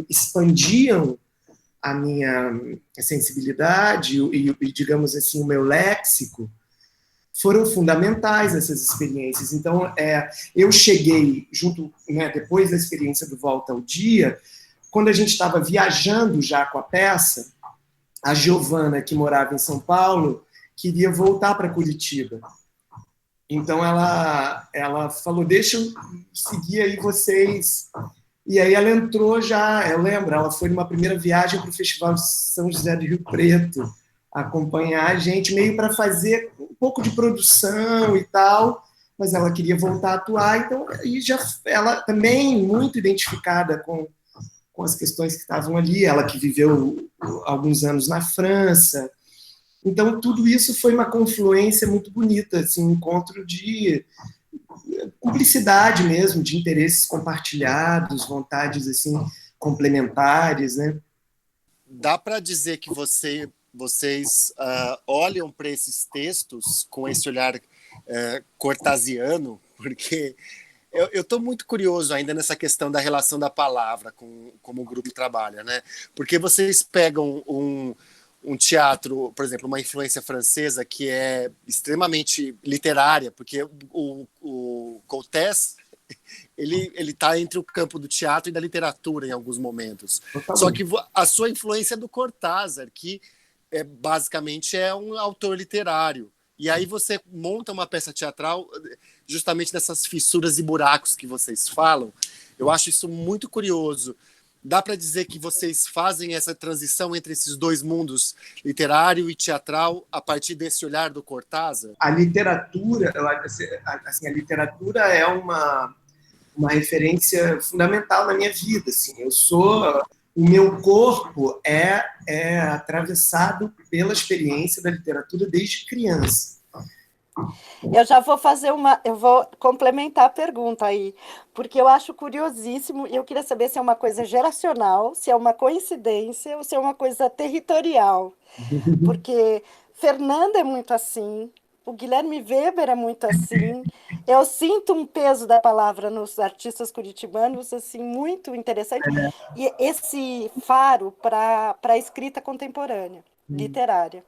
Speaker 4: expandiam a minha sensibilidade e, digamos assim, o meu léxico, foram fundamentais essas experiências. Então, eu cheguei junto, né, depois da experiência do Volta ao Dia, quando a gente estava viajando já com a peça, a Giovana, que morava em São Paulo, queria voltar para Curitiba. Então, ela falou, deixa eu seguir aí vocês. E aí ela entrou já, eu lembro, ela foi numa primeira viagem para o Festival de São José do Rio Preto, acompanhar a gente, meio para fazer um pouco de produção e tal, mas ela queria voltar a atuar, então e já, ela também muito identificada com as questões que estavam ali, ela que viveu alguns anos na França. Então, tudo isso foi uma confluência muito bonita, assim, um encontro de cumplicidade mesmo, de interesses compartilhados, vontades assim complementares, né?
Speaker 3: Dá para dizer que vocês olham para esses textos com esse olhar cortasiano, porque eu estou muito curioso ainda nessa questão da relação da palavra como o grupo trabalha, né? Porque vocês pegam um teatro, por exemplo, uma influência francesa que é extremamente literária, porque o Coltès ele está entre o campo do teatro e da literatura em alguns momentos. Totalmente. Só que a sua influência é do Cortázar, que basicamente é um autor literário. E aí você monta uma peça teatral justamente dessas fissuras e buracos que vocês falam. Eu acho isso muito curioso. Dá para dizer que vocês fazem essa transição entre esses dois mundos, literário e teatral, a partir desse olhar do Cortázar?
Speaker 4: A literatura, assim, a literatura é uma referência fundamental na minha vida. Assim. O meu corpo é atravessado pela experiência da literatura desde criança.
Speaker 2: Eu vou complementar a pergunta aí, porque eu acho curiosíssimo e eu queria saber se é uma coisa geracional, se é uma coincidência ou se é uma coisa territorial. Porque Fernanda é muito assim, o Guilherme Weber é muito assim. Eu sinto um peso da palavra nos artistas curitibanos assim muito interessante e esse faro para a escrita contemporânea, literária.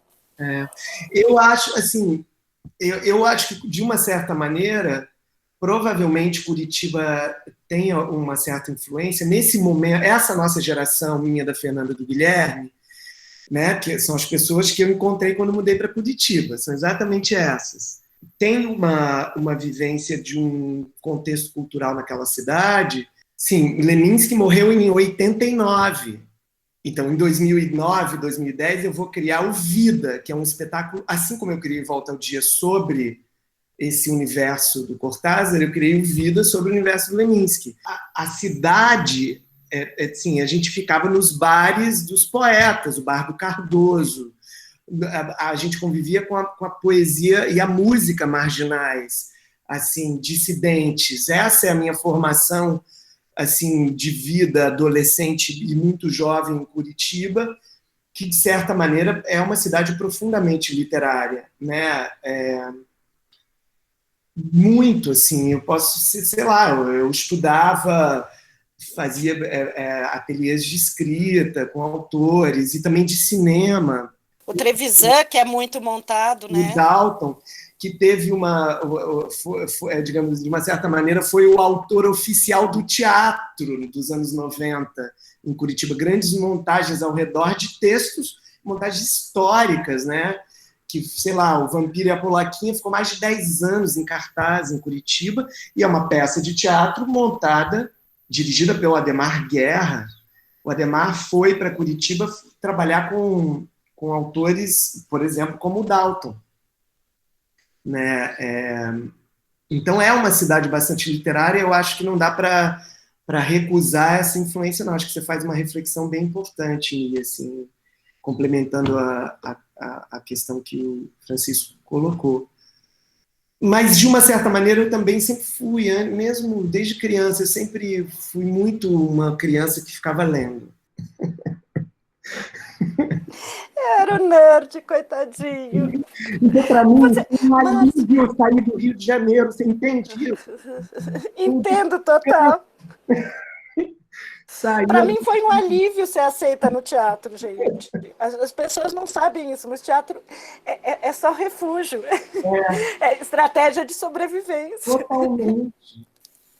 Speaker 4: Eu acho assim. Eu acho que, de uma certa maneira, provavelmente Curitiba tem uma certa influência. Nesse momento, essa nossa geração, minha, da Fernanda, do Guilherme, né, que são as pessoas que eu encontrei quando mudei para Curitiba, são exatamente essas. Tem uma vivência de um contexto cultural naquela cidade. Sim, Leminski morreu em 89. Então, em 2009, 2010, eu vou criar o Vida, que é um espetáculo, assim como eu criei Volta ao Dia sobre esse universo do Cortázar, eu criei o Vida sobre o universo do Leminski. A cidade, assim, a gente ficava nos bares dos poetas, o Bar do Cardoso, a gente convivia com a poesia e a música marginais, assim, dissidentes. Essa é a minha formação assim, de vida adolescente e muito jovem em Curitiba, que, de certa maneira, é uma cidade profundamente literária, né? Muito, assim, eu posso, sei lá, eu estudava, fazia ateliês de escrita com autores e também de cinema.
Speaker 2: O Trevisan, que é muito montado, né?
Speaker 4: O Dalton, que teve digamos, de uma certa maneira, foi o autor oficial do teatro dos anos 90 em Curitiba. Grandes montagens ao redor de textos, montagens históricas, né? Que, sei lá, o Vampiro e a Polaquinha ficou mais de 10 anos em cartaz em Curitiba, e é uma peça de teatro montada, dirigida pelo Adhemar Guerra. O Adhemar foi para Curitiba trabalhar com com autores, por exemplo, como o Dalton, né? Então é uma cidade bastante literária. Eu acho que não dá para recusar essa influência, não. Acho que você faz uma reflexão bem importante, e assim, complementando a questão que o Francisco colocou. Mas, de uma certa maneira, eu também sempre fui, mesmo desde criança, eu sempre fui muito uma criança que ficava lendo.
Speaker 2: Era o nerd, coitadinho.
Speaker 4: Então, para mim,
Speaker 2: Você...
Speaker 4: é um alívio sair do Rio de Janeiro, você entende isso?
Speaker 2: Entendo total.
Speaker 4: Sair...
Speaker 2: Para mim foi um alívio ser aceita no teatro, gente. As pessoas não sabem isso, mas teatro é só refúgio. É estratégia de sobrevivência.
Speaker 4: Totalmente.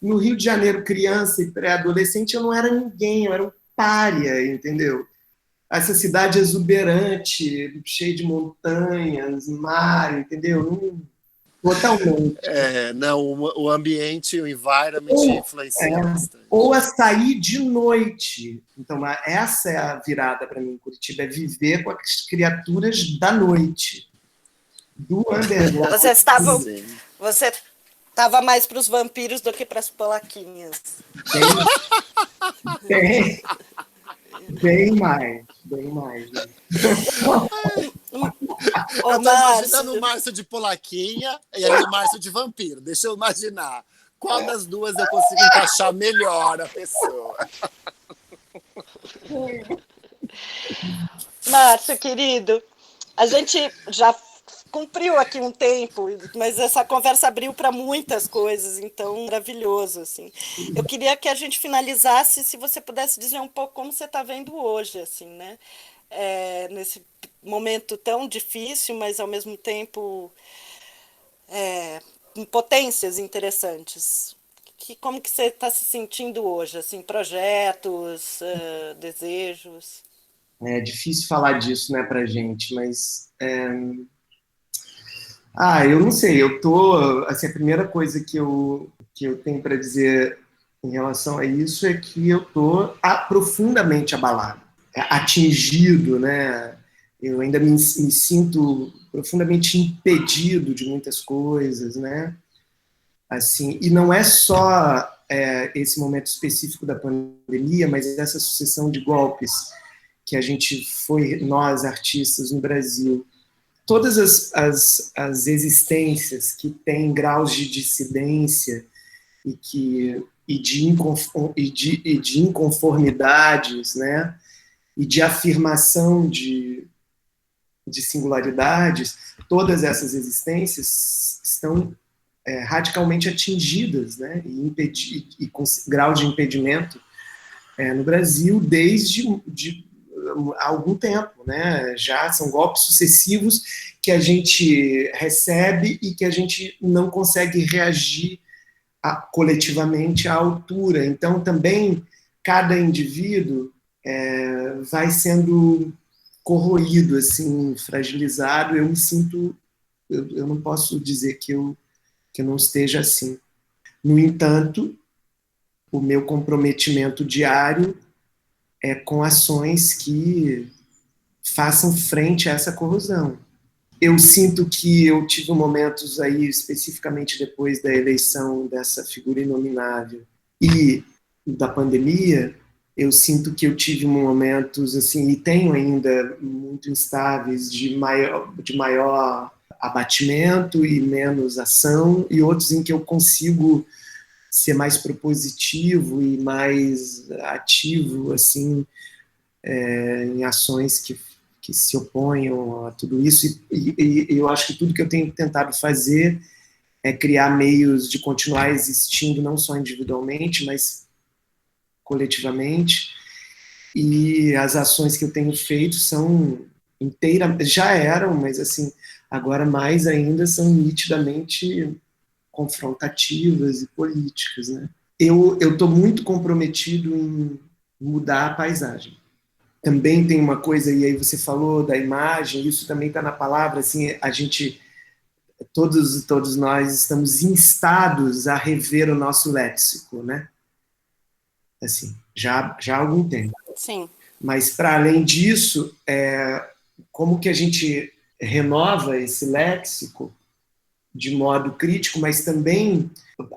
Speaker 4: No Rio de Janeiro, criança e pré-adolescente, eu não era ninguém, eu era um pária, entendeu? Essa cidade exuberante, cheia de montanhas, mar, entendeu? Totalmente.
Speaker 3: Não, o ambiente, o environment influencia bastante.
Speaker 4: Ou a sair de noite. Então, essa é a virada para mim em Curitiba, é viver com as criaturas da noite. Do underground.
Speaker 2: Você estava mais para os vampiros do que para as polaquinhas.
Speaker 4: Tem. Bem mais. Né?
Speaker 3: Eu tô imaginando o Márcio de polaquinha e aí o Márcio de vampiro. Deixa eu imaginar. Qual das duas eu consigo encaixar melhor a pessoa?
Speaker 2: Márcio, querido, a gente já cumpriu aqui um tempo, mas essa conversa abriu para muitas coisas, então maravilhoso, assim. Eu queria que a gente finalizasse, se você pudesse dizer um pouco como você está vendo hoje, assim, né? Nesse momento tão difícil, mas ao mesmo tempo com potências interessantes. Como que você está se sentindo hoje, assim, projetos, desejos?
Speaker 4: É difícil falar disso, né, pra gente, mas eu não sei, eu tô, assim, a primeira coisa que eu tenho para dizer em relação a isso é que eu tô profundamente abalado, atingido, né? Eu ainda me sinto profundamente impedido de muitas coisas, né? Assim, e não é só esse momento específico da pandemia, mas essa sucessão de golpes que a gente foi, nós artistas no Brasil, todas as existências que têm graus de dissidência e de inconformidades, né? E de afirmação de singularidades, todas essas existências estão radicalmente atingidas, né? E com grau de impedimento no Brasil desde há algum tempo, né? Já são golpes sucessivos que a gente recebe e que a gente não consegue reagir coletivamente à altura. Então, também, cada indivíduo vai sendo corroído, assim, fragilizado. Eu me sinto... Eu não posso dizer que eu não esteja assim. No entanto, o meu comprometimento diário é com ações que façam frente a essa corrosão. Eu sinto que eu tive momentos aí, especificamente depois da eleição dessa figura inominável e da pandemia, eu sinto que eu tive momentos, assim, e tenho ainda muito instáveis, de maior abatimento e menos ação, e outros em que eu consigo ser mais propositivo e mais ativo, assim, em ações que se oponham a tudo isso, e eu acho que tudo que eu tenho tentado fazer é criar meios de continuar existindo, não só individualmente, mas coletivamente, e as ações que eu tenho feito são já eram, mas assim, agora mais ainda são nitidamente confrontativas e políticas, né? Eu estou muito comprometido em mudar a paisagem. Também tem uma coisa, e aí você falou da imagem, isso também está na palavra, assim, a gente, todos nós estamos instados a rever o nosso léxico, né? Assim, já há algum tempo.
Speaker 2: Sim.
Speaker 4: Mas, para além disso, como que a gente renova esse léxico de modo crítico, mas também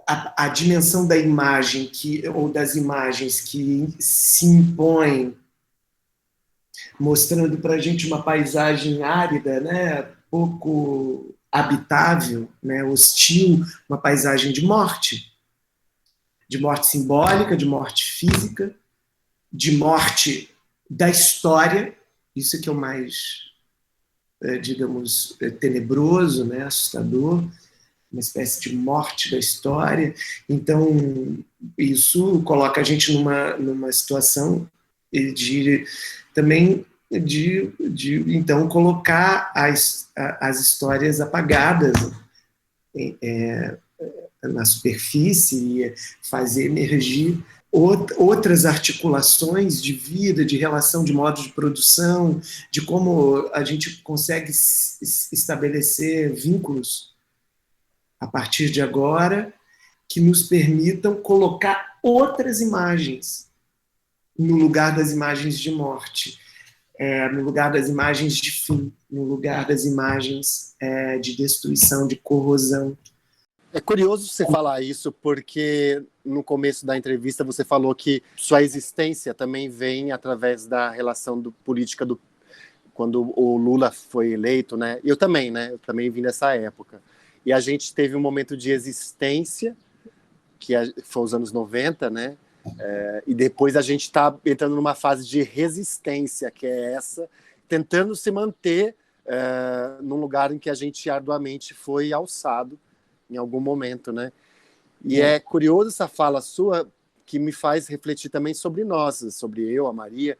Speaker 4: a dimensão da imagem ou das imagens que se impõem, mostrando para a gente uma paisagem árida, né, pouco habitável, né, hostil, uma paisagem de morte simbólica, de morte física, de morte da história. Isso é que é o mais, digamos, tenebroso, né, assustador, uma espécie de morte da história. Então, isso coloca a gente numa situação também de então colocar as histórias apagadas na superfície e fazer emergir outras articulações de vida, de relação, de modo de produção, de como a gente consegue estabelecer vínculos a partir de agora que nos permitam colocar outras imagens no lugar das imagens de morte, no lugar das imagens de fim, no lugar das imagens de destruição, de corrosão.
Speaker 3: É curioso você falar isso, porque no começo da entrevista você falou que sua existência também vem através da relação política quando o Lula foi eleito, né? Eu também, né? Eu também vim nessa época. E a gente teve um momento de existência, que foi os anos 90, né? E depois a gente está entrando numa fase de resistência, que é essa, tentando se manter num lugar em que a gente arduamente foi alçado em algum momento, né? E é curioso essa fala sua, que me faz refletir também sobre nós, sobre eu, a Maria,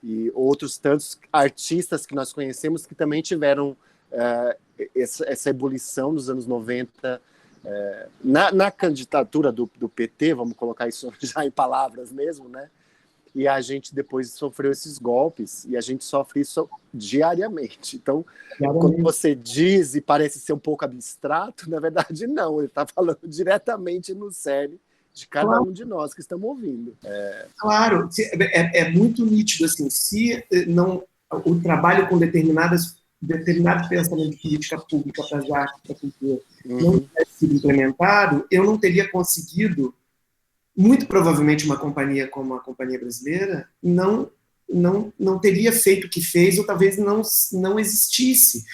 Speaker 3: e outros tantos artistas que nós conhecemos que também tiveram essa ebulição dos anos 90, na candidatura do PT, vamos colocar isso já em palavras mesmo, né? E a gente depois sofreu esses golpes, e a gente sofre isso diariamente. Então, quando você diz e parece ser um pouco abstrato, na verdade não, ele está falando diretamente no cerne de cada um de nós que estamos ouvindo.
Speaker 4: Claro, é muito nítido, assim, se não, o trabalho com determinado pensamento de política pública para as artes, para a cultura, não tivesse sido implementado, eu não teria conseguido. Muito provavelmente uma companhia como a Companhia Brasileira não teria feito o que fez, ou talvez não existisse.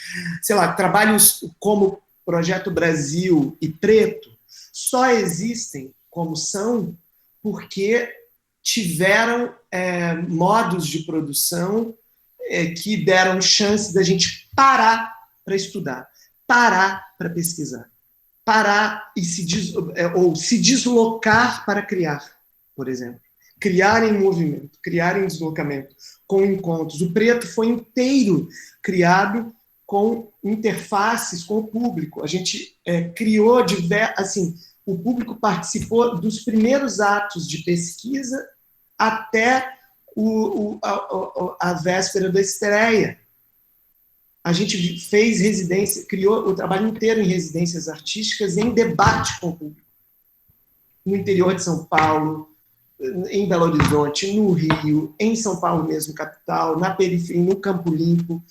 Speaker 4: Sei lá, trabalhos como Projeto Brasil e Preto só existem como são porque tiveram modos de produção que deram chance da gente parar para estudar, parar para pesquisar, parar e se deslocar para criar, por exemplo. Criar em movimento, criar em deslocamento, com encontros. O Preto foi inteiro criado com interfaces com o público. A gente criou assim, o público participou dos primeiros atos de pesquisa até a véspera da estreia. A gente fez residência, criou o trabalho inteiro em residências artísticas em debate com o público. No interior de São Paulo, em Belo Horizonte, no Rio, em São Paulo mesmo, capital, na periferia, no Campo Limpo,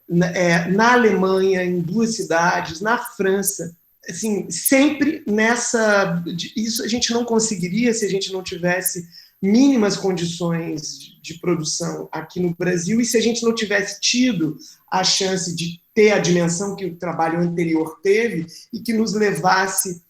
Speaker 4: na Alemanha, em 2 cidades, na França. Assim, sempre nessa... Isso a gente não conseguiria se a gente não tivesse mínimas condições de produção aqui no Brasil e se a gente não tivesse tido a chance de ter a dimensão que o trabalho anterior teve e que nos levasse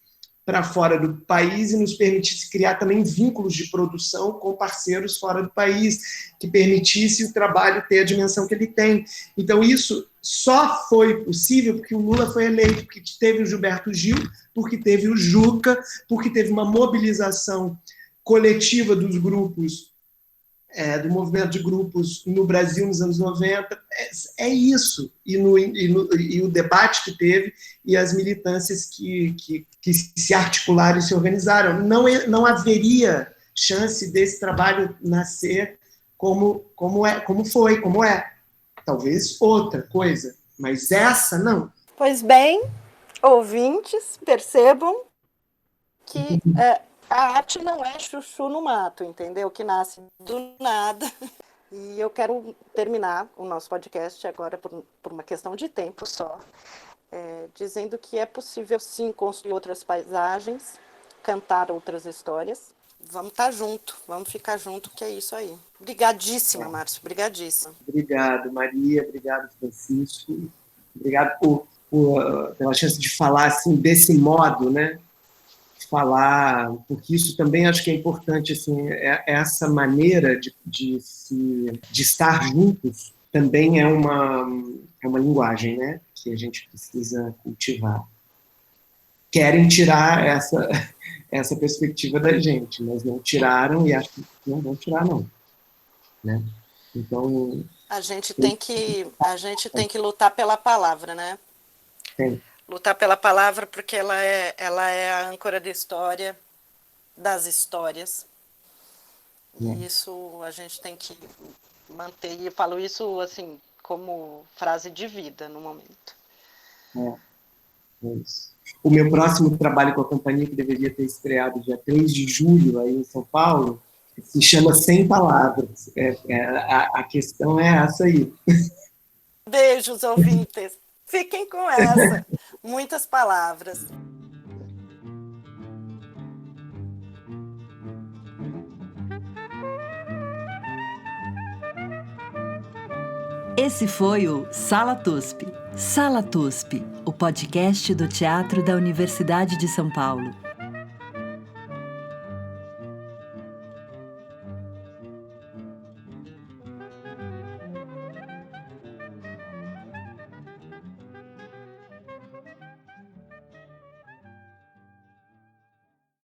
Speaker 4: para fora do país e nos permitisse criar também vínculos de produção com parceiros fora do país, que permitisse o trabalho ter a dimensão que ele tem. Então, isso só foi possível porque o Lula foi eleito, porque teve o Gilberto Gil, porque teve o Juca, porque teve uma mobilização coletiva dos grupos, do movimento de grupos no Brasil nos anos 90, é isso. E o debate que teve e as militâncias que se articularam e se organizaram. Não haveria chance desse trabalho nascer como é. Talvez outra coisa, mas essa não.
Speaker 2: Pois bem, ouvintes, percebam que a arte não é chuchu no mato, entendeu? Que nasce do nada. E eu quero terminar o nosso podcast agora por uma questão de tempo só, dizendo que é possível sim construir outras paisagens, cantar outras histórias. Vamos estar junto, vamos ficar junto, que é isso aí. Obrigadíssima, Márcio, obrigadíssima.
Speaker 4: Obrigado, Maria, obrigado, Francisco. Obrigado pela chance de falar assim, desse modo, né? Falar, porque isso também acho que é importante, assim, essa maneira de estar juntos também é uma linguagem, né? Que a gente precisa cultivar. Querem tirar essa perspectiva da gente, mas não tiraram e acho que não vão tirar, não. Né? Então...
Speaker 2: A gente tem que lutar pela palavra, né?
Speaker 4: Tem.
Speaker 2: Lutar pela palavra porque ela é a âncora da história, das histórias. E isso a gente tem que manter. E eu falo isso assim como frase de vida no momento.
Speaker 4: É isso. O meu próximo trabalho com a companhia, que deveria ter estreado dia 3 de julho aí em São Paulo, se chama Sem Palavras. A questão é essa aí.
Speaker 2: Beijos, ouvintes. Fiquem com essa. Muitas palavras.
Speaker 1: Esse foi o Sala TUSP. Sala TUSP, o podcast do Teatro da Universidade de São Paulo.